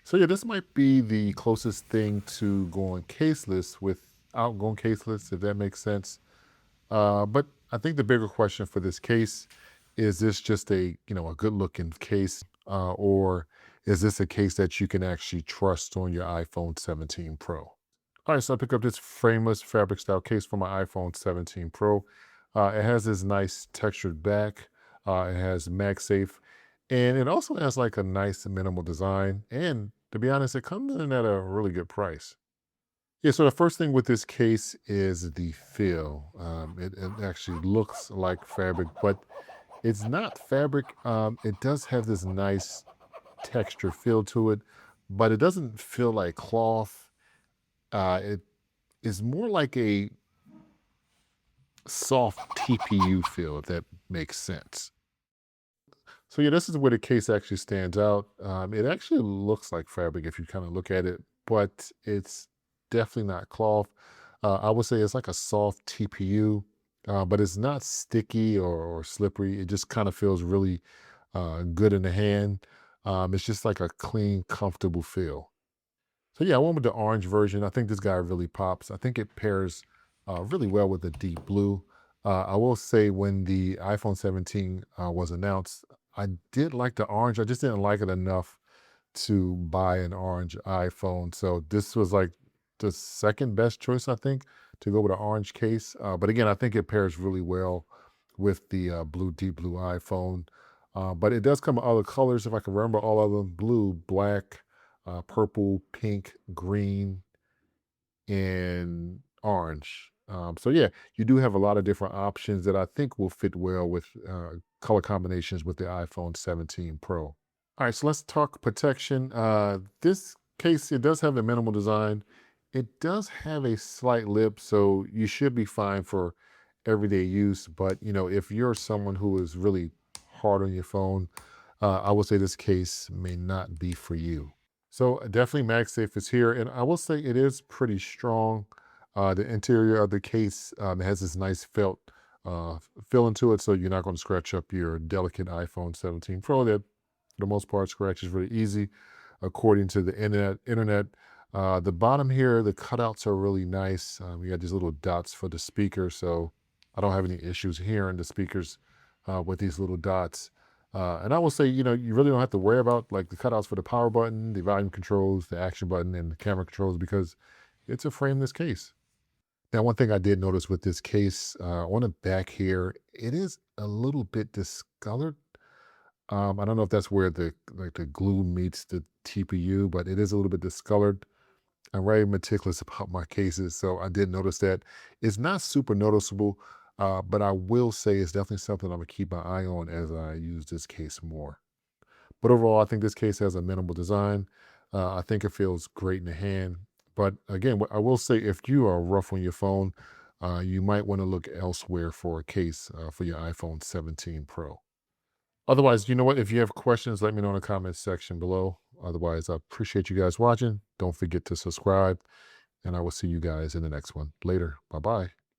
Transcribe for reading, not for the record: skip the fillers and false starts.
So yeah, this might be the closest thing to going caseless without going caseless, if that makes sense. But I think the bigger question for this case is this just a a good looking case, or is this a case that you can actually trust on your iPhone 17 Pro? All right, so I pick up this frameless fabric style case for my iPhone 17 Pro. It has this nice textured back. It has MagSafe, and it also has like a nice minimal design. And to be honest, it comes in at a really good price. Yeah, so the first thing with this case is the feel. It actually looks like fabric, but it's not fabric. It does have this nice texture feel to it, but it doesn't feel like cloth. It is more like a soft TPU feel, if that makes sense. So yeah, this is where the case actually stands out. It actually looks like fabric if you kind of look at it, but it's definitely not cloth. I would say it's like a soft TPU, but it's not sticky or slippery. It just kind of feels really good in the hand. It's just like a clean, comfortable feel. So yeah, I went with the orange version. I think this guy really pops. I think it pairs really well with the deep blue. I will say when the iPhone 17 was announced, I did like the orange. I just didn't like it enough to buy an orange iPhone. So this was like the second best choice, I think, to go with an orange case. But again, I think it pairs really well with the deep blue iPhone. But it does come in other colors, if I can remember all of them: blue, black, purple, pink, green, and orange. So yeah, you do have a lot of different options that I think will fit well with color combinations with the iPhone 17 Pro. All right, so let's talk protection. This case, it does have the minimal design. It does have a slight lip, so you should be fine for everyday use. But if you're someone who is really hard on your phone, I would say this case may not be for you. So definitely MagSafe is here, and I will say it is pretty strong. The interior of the case has this nice felt feeling to it, so you're not going to scratch up your delicate iPhone 17 Pro. That, for the most part, scratch is really easy, according to the internet. The bottom here, the cutouts are really nice. We got these little dots for the speaker, so I don't have any issues hearing the speakers with these little dots. And I will say, you really don't have to worry about like the cutouts for the power button, the volume controls, the action button, and the camera controls because it's a frameless case. Now, one thing I did notice with this case on the back here, it is a little bit discolored. I don't know if that's where the glue meets the TPU, but it is a little bit discolored. I'm very meticulous about my cases, so I did notice that. It's not super noticeable, but I will say it's definitely something I'm gonna keep my eye on as I use this case more. But overall, I think this case has a minimal design. I think it feels great in the hand. But again, what I will say, if you are rough on your phone, you might want to look elsewhere for a case for your iPhone 17 Pro. Otherwise, you know what? If you have questions, let me know in the comments section below. Otherwise, I appreciate you guys watching. Don't forget to subscribe, and I will see you guys in the next one. Later. Bye bye.